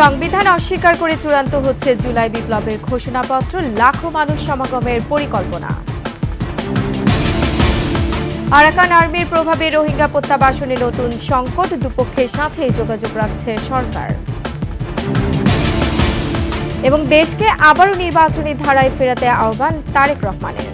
সংবিধান অস্বীকার করে চূড়ান্ত হচ্ছে জুলাই বিপ্লবের ঘোষণাপত্র, লাখো মানুষ সমাগমের পরিকল্পনা। আরাকান আর্মির প্রভাবে রোহিঙ্গা প্রত্যাবাসনে নতুন সংকট, দুপক্ষের সাথে যোগাযোগ রাখছে সরকার। এবং দেশকে আবারও নির্বাচনী ধারায় ফেরাতে আহ্বান তারেক রহমানের।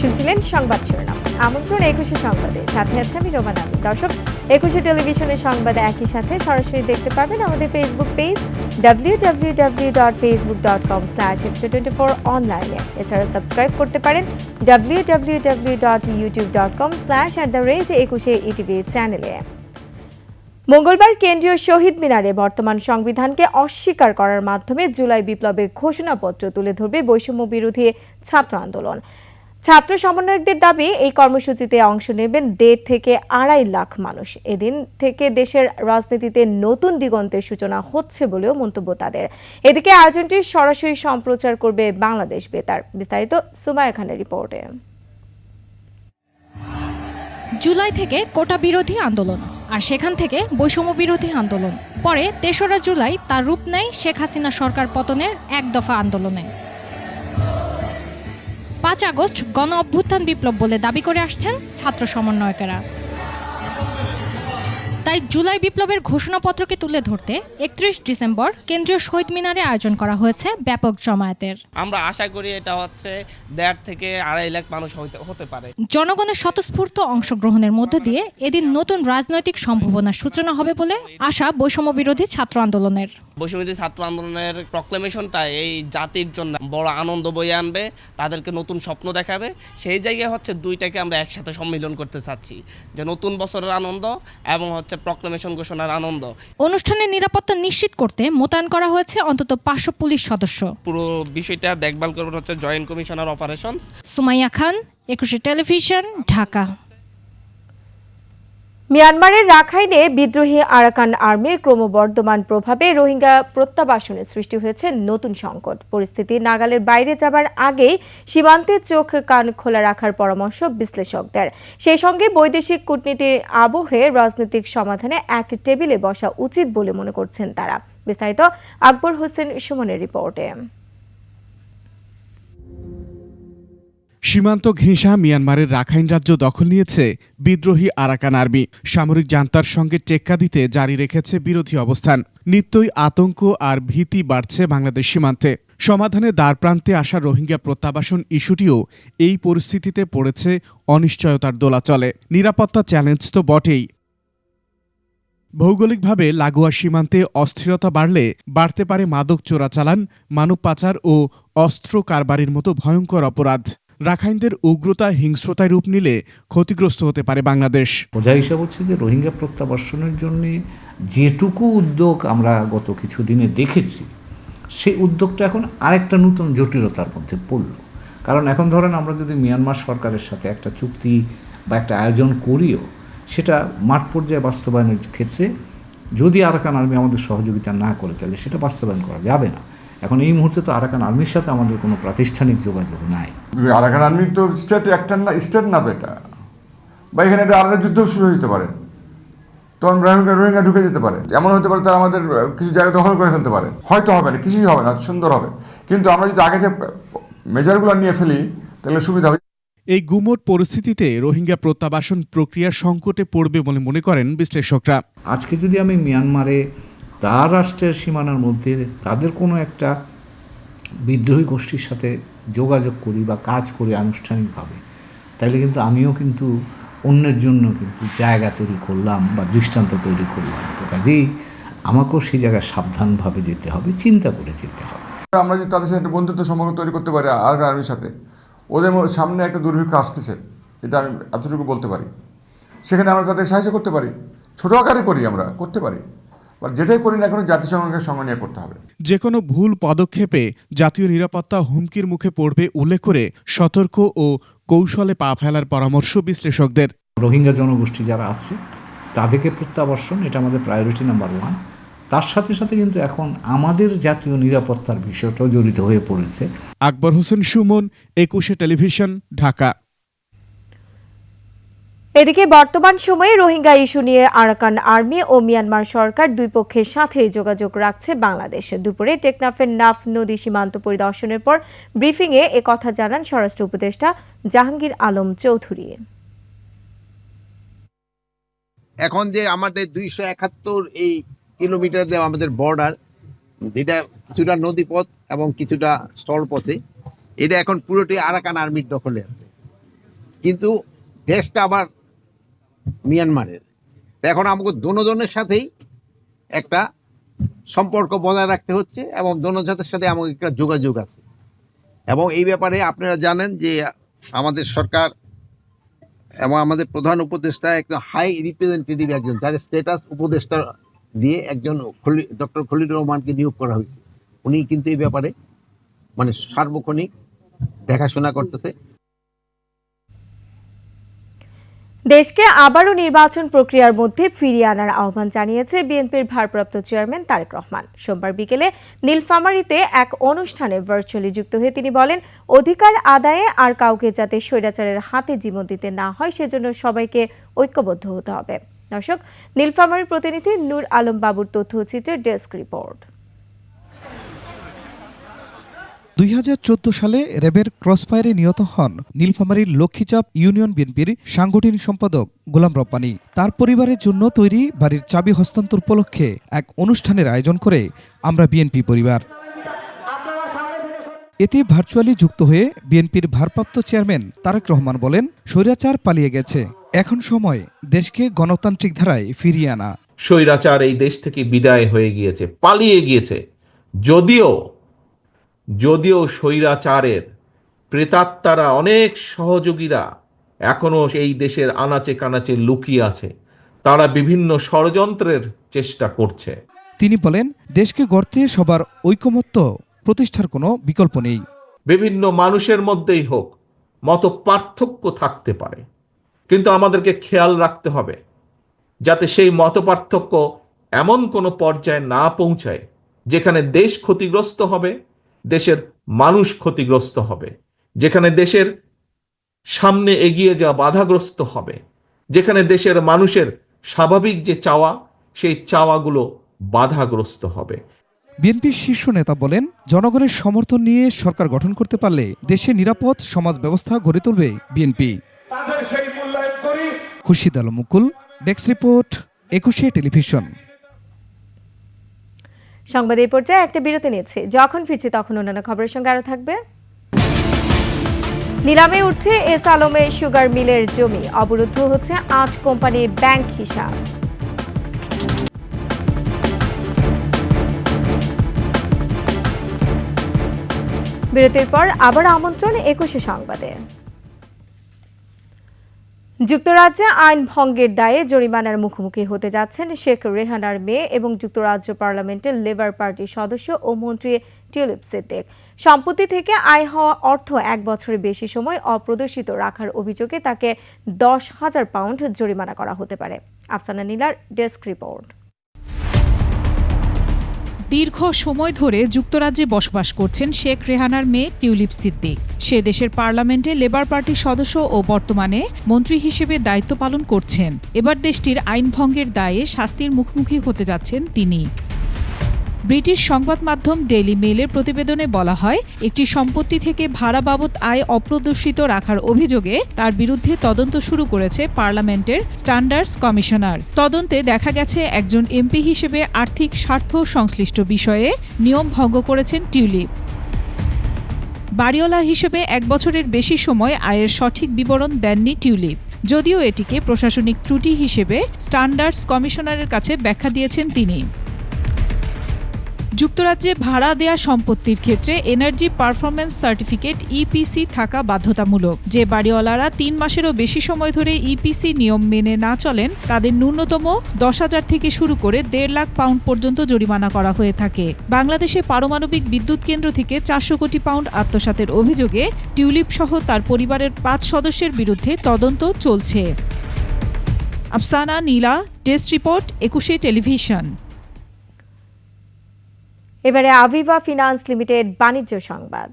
শুনছিলেন সংবাদ শিরোনাম। আমন্ত্রণ ২১শে সংবাদে, সাথে আছে আমি রোমান আমিন। দর্শক, ২১শে টেলিভিশনের সংবাদে একই সাথে সরাসরি দেখতে পাবেন আমাদের ফেসবুক পেজ www.facebook.com/episode24 অনলাইনে। এছাড়া সাবস্ক্রাইব করতে পারেন www.youtube.com/@21 চ্যানেলে। মঙ্গলবার কেন্দ্রীয় শহীদ মিনারে বর্তমান সংবিধানকে অস্বীকার করার মাধ্যমে জুলাই বিপ্লবের ঘোষণাপত্র তুলে ধরবে বৈষম্য বিরোধী ছাত্র আন্দোলন। ছাত্র সমন্বয়কদের দাবি, এই কর্মসূচিতে অংশ নেবেন ১.৫ থেকে ২.৫ লাখ মানুষ। এদিন থেকে দেশের রাজনীতিতে নতুন দিগন্তের সূচনা হচ্ছে বলেও মন্তব্য তাদের। এদিকে আয়োজনটি সরাসরি সম্প্রচার করবে বাংলাদেশ বেতার। বিস্তারিত সুমাইয়া খানের রিপোর্টে। জুলাই থেকে কোটা বিরোধী আন্দোলন, আর সেখান থেকে বৈষম্য বিরোধী আন্দোলন, পরে ৩রা জুলাই তার রূপ নেয় শেখ হাসিনা সরকার পতনের এক দফা আন্দোলনে। ৫ আগস্ট গণ অভ্যুত্থান বিপ্লব বলে দাবি করে আসছেন ছাত্র সমন্বয়কেরা। তাই জুলাই বিপ্লবের ঘোষণাপত্রকে তুলে ধরতে ৩১ ডিসেম্বর কেন্দ্রীয় শহীদ মিনারে আয়োজন করা হয়েছে ব্যাপক জমায়েতের। আমরা আশা করি এটা হচ্ছে ১.৫ থেকে ২.৫ লাখ মানুষ হতে পারে। জনগণের স্বতঃস্ফূর্ত অংশগ্রহণের মধ্য দিয়ে এদিন নতুন রাজনৈতিক সম্ভাবনার সূচনা হবে বলে আশা বৈষম্য বিরোধী ছাত্র আন্দোলনের। বৈষম্যবিরোধী ছাত্র আন্দোলনের প্রক্লেমেশনটা এই জাতির জন্য বড় আনন্দ বয়ে আনবে, তাদেরকে নতুন স্বপ্ন দেখাবে। সেই জায়গায় হচ্ছে দুইটাকে আমরা একসাথে সম্মিলন করতে চাচ্ছি, যে নতুন বছরের আনন্দ এবং হচ্ছে প্রক্লেমেশন ঘোষণার আনন্দ। অনুষ্ঠানের নিরাপত্তা নিশ্চিত করতে মোতায়েন করা হয়েছে অন্তত ৫০০ পুলিশ সদস্য। পুরো বিষয়টা দেখভাল করবেন হচ্ছে জয়েন্ট কমিশনার অপারেশনস। সুমাইয়া খান, ২১শে টেলিভিশন, ঢাকা। মিয়ানমারের রাখাইনে বিদ্রোহী আরাকান আর্মির ক্রমবর্ধমান প্রভাবে রোহিঙ্গা প্রত্যাবাসনে সৃষ্টি হয়েছে নতুন সংকট। পরিস্থিতি নাগালের বাইরে যাবার আগেই সীমান্তে চোখ কান খোলা রাখার পরামর্শ বিশ্লেষকদের। সেই সঙ্গে বৈদেশিক কূটনীতির আবহে রাজনৈতিক সমাধানে এক টেবিলে বসা উচিত বলে মনে করছেন তারা। বিস্তারিত আকবর হোসেন সুমনের রিপোর্টে। সীমান্ত ঘেঁষা মিয়ানমারের রাখাইন রাজ্য দখল নিয়েছে বিদ্রোহী আরাকান আর্মি। সামরিক জান্তার সঙ্গে টেক্কা দিতে জারি রেখেছে বিরোধী অবস্থান। নিত্যই আতঙ্ক আর ভীতি বাড়ছে বাংলাদেশ সীমান্তে। সমাধানে দ্বারপ্রান্তে আসা রোহিঙ্গা প্রত্যাবাসন ইস্যুটিও এই পরিস্থিতিতে পড়েছে অনিশ্চয়তার দোলাচলে। নিরাপত্তা চ্যালেঞ্জ তো বটেই। ভৌগোলিকভাবে লাগোয়া সীমান্তে অস্থিরতা বাড়লে বাড়তে পারে মাদক চোরাচালান, মানব পাচার ও অস্ত্র কারবারির মতো ভয়ঙ্কর অপরাধ। রাখাইনদের উগ্রতা হিংস্রতায় রূপ নিলে ক্ষতিগ্রস্ত হতে পারে বাংলাদেশ। বোঝা হিসাব হচ্ছে যে রোহিঙ্গা প্রত্যাবাসনের জন্য যেটুকু উদ্যোগ আমরা গত কিছুদিনে দেখেছি, সেই উদ্যোগটা এখন আরেকটা নতুন জটিলতার মধ্যে পড়ল। কারণ এখন ধরেন আমরা যদি মিয়ানমার সরকারের সাথে একটা চুক্তি বা একটা আয়োজন করিও, সেটা মাঠ পর্যায়ে বাস্তবায়নের ক্ষেত্রে যদি আরাকান আর্মি আমাদের সহযোগিতা না করে, তাহলে সেটা বাস্তবায়ন করা যাবে না। এখন এই মুহূর্তে তো আরাকান আর্মির সাথে আমাদের কোনো প্রাতিষ্ঠানিক যোগাযোগ নাই। আরাকান আর্মি তো স্টেট একটা না, স্টেট না তো এটা, বা এখানে একটা আলাদা যুদ্ধ শুরু হতে পারে, তখন রোহিঙ্গা ঢুকে যেতে পারে। এমন হতে পারে তারা আমাদের কিছু জায়গা দখল করে ফেলতে পারে। হয়তো হবে না, কিছুই হবে না, সুন্দর হবে, কিন্তু আমরা যদি আগে যে মেজারগুলো নিয়ে ফেলি তাহলে সুবিধা হবে। এই গুমোট পরিস্থিতিতে রোহিঙ্গা প্রত্যাবাসন প্রক্রিয়া সংকটে পড়বে বলে মনে করেন বিশ্লেষকরা। আজকে যদি আমি মিয়ানমারে তার রাষ্ট্রের সীমানার মধ্যে তাদের কোনো একটা বিদ্রোহী গোষ্ঠীর সাথে যোগাযোগ করি বা কাজ করি আনুষ্ঠানিকভাবে, তাহলে কিন্তু আমিও কিন্তু অন্যের জন্য কিন্তু জায়গা তৈরি করলাম বা দৃষ্টান্ত তৈরি করলাম। তো কাজেই আমাকেও সেই জায়গায় সাবধানভাবে যেতে হবে, চিন্তা করে যেতে হবে। আমরা যদি তাদের সাথে একটা বন্ধুত্ব সম্পর্ক তৈরি করতে পারি আরাকান আর্মির সাথে, ওদের সামনে একটা দুর্ভিক্ষ আসতেছে, এটা আমি এতটুকু বলতে পারি, সেখানে আমরা তাদের সাহায্য করতে পারি, ছোটো আকারে করি, আমরা করতে পারি, যেটাই করি না কোনো জাতিসংঘের সঙ্গে নিয়ে করতে হবে। যে কোনো ভুল পদক্ষেপে জাতীয় নিরাপত্তা হুমকির মুখে পড়বে উল্লেখ করে সতর্ক ও কৌশলে পা ফেলার পরামর্শ বিশ্লেষকদের। রোহিঙ্গা জনগোষ্ঠী যারা আছে তাদেরকে প্রত্যাবর্ষণ, এটা আমাদের প্রায়োরিটি নাম্বার 1। তার সাথে সাথে কিন্তু এখন আমাদের জাতীয় নিরাপত্তার বিষয়টাও জড়িত হয়ে পড়েছে। আকবর হোসেন সুমন, 21 টেলিভিশন, ঢাকা। এদিকে বর্তমান সময়ে রোহিঙ্গা ইস্যু নিয়ে আরাকান আর্মি ও মিয়ানমার সরকার দুই পক্ষের সাথেই যোগাযোগ রাখছে বাংলাদেশ। দুপুরে টেকনাফের নাফ নদী সীমান্ত পরিদর্শনের পর ব্রিফিংয়ে একথা জানান স্বরাষ্ট্র উপদেষ্টা জাহাঙ্গীর আলম চৌধুরী। এখন যে আমাদের 271 এই কিলোমিটার যে আমাদের বর্ডার, যেটা কিছুটা নদীপথ এবং কিছুটা স্থলপথে, এটা এখন পুরোটি আরাকান আর্মির দখলে আছে, কিন্তু দেশটা আবার মিয়ানমারের। এখন আমাকে দোনোজনের সাথেই একটা সম্পর্ক বজায় রাখতে হচ্ছে এবং দোনোজনের সাথে আমাকে একটা যোগাযোগ আছে। এবং এই ব্যাপারে আপনারা জানেন যে আমাদের সরকার এবং আমাদের প্রধান উপদেষ্টা একজন হাই রিপ্রেজেন্টেটিভ, একজন যার স্ট্যাটাস উপদেষ্টা দিয়ে একজন ডক্টর খলিলুর রহমানকে নিয়োগ করা হয়েছে। উনি কিন্তু এই ব্যাপারে মানে সার্বক্ষণিক দেখাশোনা করতেছে। দেশকে আবারও নির্বাচন প্রক্রিয়ার মধ্যে ফিরিয়ে আনার আহ্বান জানিয়েছে বিএনপির ভারপ্রাপ্ত চেয়ারম্যান তারেক রহমান। সোমবার বিকেলে নীলফামারীতে এক অনুষ্ঠানে ভার্চুয়ালি যুক্ত হয়ে তিনি বলেন, অধিকার আদায়ে আর কাউকে যাতে স্বৈরাচারের হাতে জীবন দিতে না হয় সেজন্য সবাইকে ঐক্যবদ্ধ হতে হবে। দর্শক, নীলফামারীর প্রতিনিধি নূর আলম বাবুর তথ্যচিত্রের ডেস্ক রিপোর্ট। 2014 সালে র্যাবের ক্রসফায়ারে নিহত হন নীলফামারীর লক্ষ্মীচাপ ইউনিয়ন বিএনপির সাংগঠনিক সম্পাদক গোলাম রব্বানী। তার পরিবারের জন্য তৈরি বাড়ির চাবি হস্তান্তর উপলক্ষে এক অনুষ্ঠানের আয়োজন করে আমরা বিএনপি পরিবার। এতে ভার্চুয়ালি যুক্ত হয়ে বিএনপির ভারপ্রাপ্ত চেয়ারম্যান তারেক রহমান বলেন, স্বৈরাচার পালিয়ে গেছে, এখন সময় দেশকে গণতান্ত্রিক ধারায় ফিরিয়ে আনা। স্বৈরাচার এই দেশ থেকে বিদায় হয়ে গিয়েছে, পালিয়ে গিয়েছে। যদিও স্বৈরাচারের প্রেতাত্মারা, অনেক সহযোগীরা এখনো এই দেশের আনাচে কানাচে লুকিয়ে আছে, তারা বিভিন্ন ষড়যন্ত্রের চেষ্টা করছে। তিনি বলেন, দেশকে গড়তে সবার ঐকমত্য প্রতিষ্ঠার কোনো বিকল্প নেই। বিভিন্ন মানুষের মধ্যেই হোক মত পার্থক্য থাকতে পারে, কিন্তু আমাদেরকে খেয়াল রাখতে হবে যাতে সেই মত পার্থক্য এমন কোনো পর্যায়ে না পৌঁছায় যেখানে দেশ ক্ষতিগ্রস্ত হবে, দেশের মানুষ ক্ষতিগ্রস্ত হবে, যেখানে দেশের সামনে এগিয়ে যাওয়া বাধাগ্রস্ত হবে, যেখানে দেশের মানুষের স্বাভাবিক যে চাওয়া, সেই চাওয়াগুলো বাধাগ্রস্ত হবে। বিএনপির শীর্ষ নেতা বলেন, জনগণের সমর্থন নিয়ে সরকার গঠন করতে পারলে দেশে নিরাপদ সমাজ ব্যবস্থা গড়ে তুলবে বিএনপি। খুরশিদ আলম মুকুল, ডেস্ক রিপোর্ট, 21 টেলিভিশন। সংবাদ এই পর্যায়ে একটা বিরতি নিচ্ছে, যখন ফিরছি তখন অন্যান্য খবরের সঙ্গে আরো থাকবে। নিলামে উঠছে এস আলমের সুগার মিলের জমি, অবরুদ্ধ হচ্ছে 8 কোম্পানির ব্যাংক হিসাব। বিরতির পর আবার আমন্ত্রণ 21 সংবাদে। যুক্তরাজ্যে আইন ভঙ্গের দায়ে জরিমানার মুখোমুখি হতে যাচ্ছেন শেখ রেহানার মেয়ে এবং যুক্তরাজ্য পার্লামেন্টের লেবার পার্টির সদস্য ও মন্ত্রী টিউলিপ সিদ্দিক। সম্পত্তি থেকে আয় হওয়া অর্থ 1 বছরের বেশি সময় অপ্রদর্শিত রাখার অভিযোগে তাকে 10,000 পাউন্ড জরিমানা করা হতে পারে। আফসানা নীলার ডেস্ক রিপোর্ট। দীর্ঘ সময় ধরে যুক্তরাজ্যে বসবাস করছেন শেখ রেহানার মেয়ে টিউলিপ সিদ্দিক। সে দেশের পার্লামেন্টে লেবার পার্টির সদস্য ও বর্তমানে মন্ত্রী হিসেবে দায়িত্ব পালন করছেন। এবার দেশটির আইন ভঙ্গের দায়ে শাস্তির মুখোমুখি হতে যাচ্ছেন তিনি। ব্রিটিশ সংবাদ মাধ্যম ডেইলি মেইলের প্রতিবেদনে বলা হয়, একটি সম্পত্তি থেকে ভাড়া বাবদ আয় অপ্রদর্শিত রাখার অভিযোগে তার বিরুদ্ধে তদন্ত শুরু করেছে পার্লামেন্টের স্ট্যান্ডার্ডস কমিশনার। তদন্তে দেখা গেছে একজন এমপি হিসেবে আর্থিক স্বার্থ সংশ্লিষ্ট বিষয়ে নিয়ম ভঙ্গ করেছেন টিউলিপ। বাড়িওয়ালা হিসেবে 1 বছরের বেশি সময় আয়ের সঠিক বিবরণ দেননি টিউলিপ, যদিও এটিকে প্রশাসনিক ত্রুটি হিসেবে স্ট্যান্ডার্ডস কমিশনারের কাছে ব্যাখ্যা দিয়েছেন তিনি। যুক্তরাজ্যে ভাড়া দেয়া সম্পত্তির ক্ষেত্রে এনার্জি পারফরম্যান্স সার্টিফিকেট ইপিসি থাকা বাধ্যতামূলক। যে বাড়িওয়ালারা 3 মাসেরও বেশি সময় ধরে ইপিসি নিয়ম মেনে না চলেন তাদের ন্যূনতম 10,000 থেকে শুরু করে 1.5 লাখ পাউন্ড পর্যন্ত জরিমানা করা হয়ে থাকে। বাংলাদেশে পারমাণবিক বিদ্যুৎ কেন্দ্র থেকে 400 কোটি পাউন্ড আত্মসাতের অভিযোগে টিউলিপ সহ তার পরিবারের 5 সদস্যের বিরুদ্ধে তদন্ত চলছে। আফসানা নীলা, টেস্ট রিপোর্ট, 21 টেলিভিশন। এবারে আভিভা ফিনান্স লিমিটেড বাণিজ্য সংবাদ।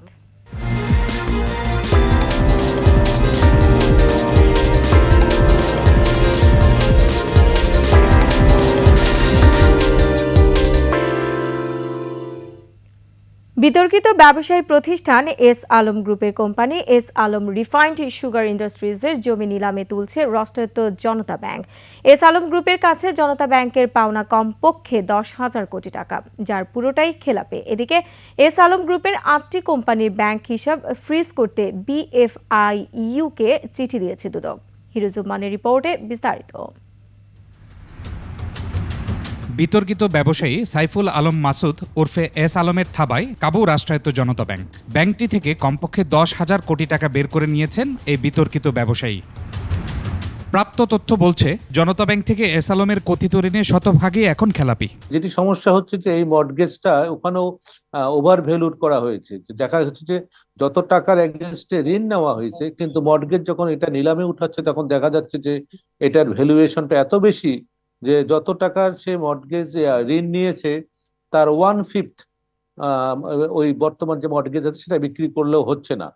বিতর্কিত ব্যবসায়ী প্রতিষ্ঠান এস আলম গ্রুপের company S Alam refined sugar ইন্ডাস্ট্রিজের জমি নিলামে তুলছে রাষ্ট্রায়ত্ত জনতা ব্যাংক। এস আলম গ্রুপের কাছে জনতা ব্যাংকের পাওনা কমপক্ষে 10,000 কোটি টাকা, যার পুরোটাই খেলাপে। এদিকে এস আলম গ্রুপের 8টি কোম্পানির ব্যাংক হিসাব ফ্রিজ করতে বিএফআইইউকে চিঠি দিয়েছে দুদক। হিরুজুম্মানের রিপোর্টে বিস্তারিত। বিতর্কিত ব্যবসায়ী সাইফুল আলম মাসুদ ওরফে এস আলমের থাবায় কাবু রাষ্ট্রায়ত্ত জনতা ব্যাংক। ব্যাংকটি থেকে কমপক্ষে 10,000 কোটি টাকা বের করে নিয়েছেন এই বিতর্কিত ব্যবসায়ী। প্রাপ্ত তথ্য বলছে জনতা ব্যাংক থেকে এস আলমের কথিত ঋণে শতভাগই এখন খেলাপি। যেটি সমস্যা হচ্ছে যে এই মর্টগেজটা ওখানেও ওভার ভ্যালুড করা হয়েছে। দেখা যাচ্ছে যে যত টাকার এগেনস্টে ঋণ নেওয়া হয়েছে, কিন্তু মর্টগেজ যখন এটা নিলামে উঠাচ্ছে তখন দেখা যাচ্ছে যে এটার ভ্যালুয়েশনটা এত বেশি যে যত টাকার সে মর্টগেজ ঋণ নিয়েছে তার 1/5 ওই বর্তমান যে মর্টগেজ আছে সেটা বিক্রি করলেও হচ্ছে না।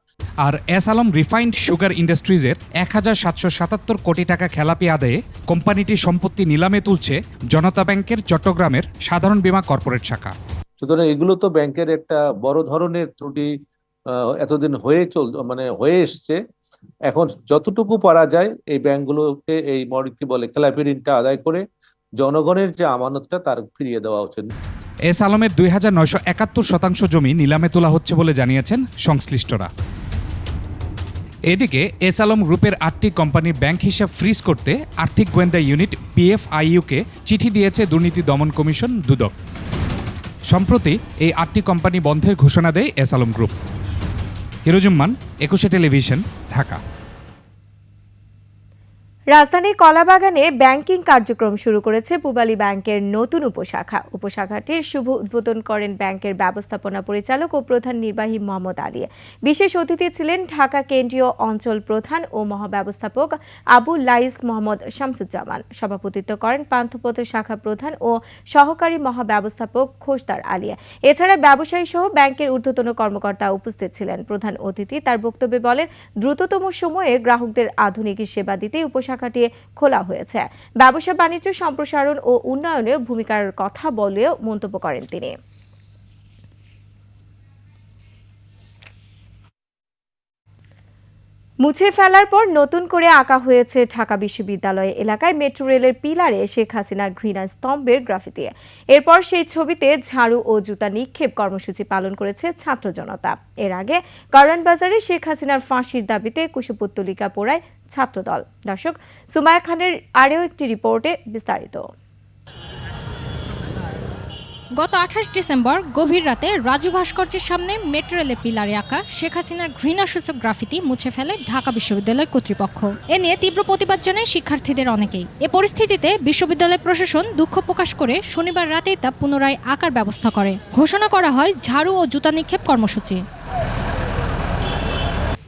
আর এস আলম রিফাইন্ড সুগার ইন্ডাস্ট্রিজের 1,777 কোটি টাকা খেলাপি আদায়ে কোম্পানিটির সম্পত্তি নিলামে তুলছে জনতা ব্যাংকের চট্টগ্রামের সাধারণ বীমা কর্পোরেট শাখা। সুতরাং এগুলো তো ব্যাংকের একটা বড় ধরনের ত্রুটি এতদিন হয়ে এসছে। এখন যতটুকু পারা যায় এই ব্যাংকগুলোকে এই কি বলে খেলাপি ঋণটা আদায় করে জনগণের যে আমানতটা তার ফিরিয়ে দেওয়া উচিত। এস আলমের 2,971 জমি নিলামে তোলা হচ্ছে বলে জানিয়েছেন সংশ্লিষ্টরা। এদিকে এস আলম গ্রুপের 8টি কোম্পানির ব্যাংক হিসাব ফ্রিজ করতে আর্থিক গোয়েন্দা ইউনিট বিএফআইইউকে চিঠি দিয়েছে দুর্নীতি দমন কমিশন দুদক। সম্প্রতি এই 8টি কোম্পানি বন্ধের ঘোষণা দেয় এস আলম গ্রুপ। হিরুজুম্মান, 21 টেলিভিশন, ঢাকা। রাজধানীর কলাবাগানে ব্যাংকিং কার্যক্রম শুরু করেছে পূবালী ব্যাংকের নতুন উপশাখা। উপশাখাটির শুভ উদ্বোধন করেন ব্যাংকের ব্যবস্থাপনা পরিচালক ও প্রধান নির্বাহী মোহাম্মদ আলী। বিশেষ অতিথি ছিলেন ঢাকা কেন্দ্রীয় অঞ্চল প্রধান ও মহাব্যবস্থাপক আবু লাইস মোহাম্মদ শামসুজ্জামান। সভাপতিত্ব করেন পান্থপথ শাখা প্রধান ও সহকারী মহাব্যবস্থাপক খোসদার আলিয়া। এছাড়া ব্যবসায়ী সহ ব্যাংকের ঊর্ধ্বতন কর্মকর্তা উপস্থিত ছিলেন। প্রধান অতিথি তার বক্তব্যে বলেন, দ্রুততম সময়ে গ্রাহকদের আধুনিক সেবা দিতে উপশাখাটি খোলা হয়েছে। ব্যবসা বাণিজ্য সম্প্রসারণ ও উন্নয়নে ভূমিকার কথা বলেও মন্তব্য করেন তিনি। মুছে ফেলার পর নতুন করে আঁকা হয়েছে ঢাকা বিশ্ববিদ্যালয় এলাকায় মেট্রো রেলের পিলারে শেখ হাসিনা ঘৃণা স্তম্ভের গ্রাফিতি। এরপর সেই ছবিতে ঝাড়ু ও জুতা নিক্ষেপ কর্মসূচি পালন করেছে ছাত্র জনতা। এর আগে কারওয়ান বাজারে শেখ হাসিনার ফাঁসির দাবিতে কুশপুত্তলিকা পোড়ায় ছাত্রদল। দর্শক, সুমায়া খানের আরও একটি রিপোর্টে বিস্তারিত। গত 28 ডিসেম্বর গভীর রাতে রাজু ভাস্কর্যের সামনে মেট্রো রেলের পিলারে আঁকা শেখ হাসিনার ঘৃণাসূচক গ্রাফিতি মুছে ফেলে ঢাকা বিশ্ববিদ্যালয় কর্তৃপক্ষ। এ নিয়ে তীব্র প্রতিবাদ জানায় শিক্ষার্থীদের অনেকেই। এ পরিস্থিতিতে বিশ্ববিদ্যালয় প্রশাসন দুঃখ প্রকাশ করে শনিবার রাতেই তা পুনরায় আঁকার ব্যবস্থা করে। ঘোষণা করা হয় ঝাড়ু ও জুতা নিক্ষেপ কর্মসূচি।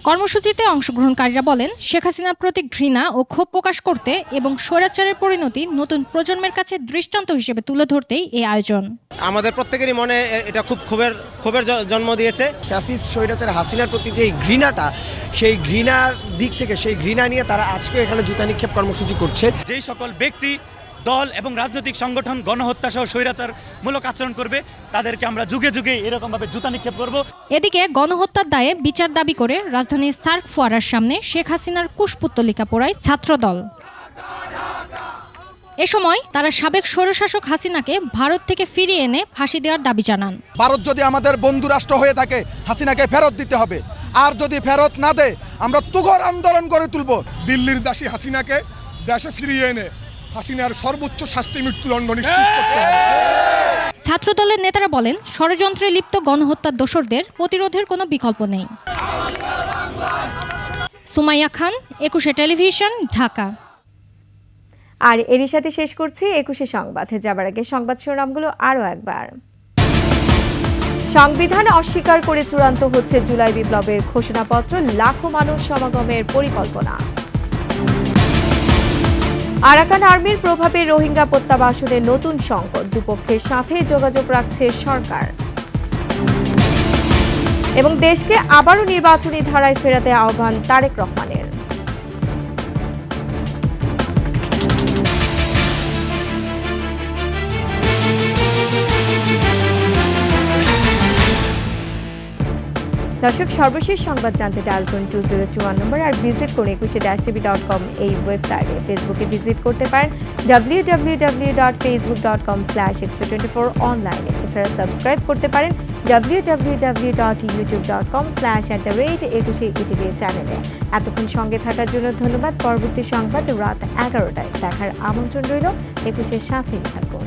কর্মসূচিতে অংশগ্রহণকারীরা বলেন, শেখ হাসিনার প্রতি ঘৃণা ও ক্ষোভ প্রকাশ করতে এবং স্বৈরাচারের পরিণতি নতুন প্রজন্মের কাছে দৃষ্টান্ত হিসেবে তুলে ধরতেই এই আয়োজন। আমাদের প্রত্যেকেরই মনে এটা খুব ক্ষোভের জন্ম দিয়েছে। ফ্যাসিস্ট স্বৈরাচার হাসিনার প্রতি যে ঘৃণাটা, সেই ঘৃণার দিক থেকে সেই ঘৃণা নিয়ে তারা আজকে এখানে জুতা নিক্ষেপ কর্মসূচি করছে। যেই সকল ব্যক্তি, দল এবং রাজনৈতিক সংগঠন গণহত্যা সহ স্বৈরাচারমূলক আচরণ করবে তাদেরকে আমরা যুগে যুগে এরকমভাবে জুতা নিক্ষেপ করব। এদিকে গণহত্যার দায়ে বিচার দাবি করে রাজধানীর সার্ক ফোয়ারার সামনে শেখ হাসিনার কুশপুত্তলিকা পোড়ায় ছাত্রদল। এ সময় তারা সাবেক স্বৈরশাসক হাসিনাকে ভারত থেকে ফিরিয়ে এনে ফাঁসি দেওয়ার দাবি জানান। ভারত যদি আমাদের বন্ধু রাষ্ট্র হয়ে থাকে হাসিনাকে ফেরত দিতে হবে, আর যদি ফেরত না দেয় আমরা তুগর আন্দোলন করে তুলব। দিল্লির দাসী হাসিনাকে দেশে ফিরিয়ে এনে হাসিনার সর্বোচ্চ শাস্তি মৃত্যুদণ্ড নিশ্চিত করতে হবে। ছাত্রদলের নেতারা বলেন, ষড়যন্ত্রে লিপ্ত গণহত্যার দোসরদের প্রতিরোধের কোনো বিকল্প নেই। সুমাইয়া খান, 21 টেলিভিশন, ঢাকা। আর এরই সাথে শেষ করছি 21 সংবাদে যাবার আগে সংবাদ শিরোনামগুলো আরও একবার। সংবিধান অস্বীকার করে চূড়ান্ত হচ্ছে জুলাই বিপ্লবের ঘোষণাপত্র, লাখো মানুষ সমাগমের পরিকল্পনা। আরাকান আর্মির প্রভাবে রোহিঙ্গা প্রত্যাবাসনের নতুন সংকট, দুপক্ষের সাথে যোগাযোগ রাখছে সরকার। এবং দেশকে আবারও নির্বাচনী ধারায় ফেরাতে আহ্বান তারেক রহমানের। দর্শক, সর্বশেষ সংবাদ জানতে ডায়াল করুন 2021 নম্বর আর ভিজিট করুন 21-tv.com এই ওয়েবসাইটে। ফেসবুকে ভিজিট করতে পারেন www.facebook.com/124 অনলাইনে। এছাড়া সাবস্ক্রাইব করতে পারেন www.youtube.com/@21etv চ্যানেলে। এতক্ষণ সঙ্গে থাকার জন্য ধন্যবাদ। পরবর্তী সংবাদ রাত 11টায় দেখার আমন্ত্রণ রইল। 21-এর সাথেই থাকুন।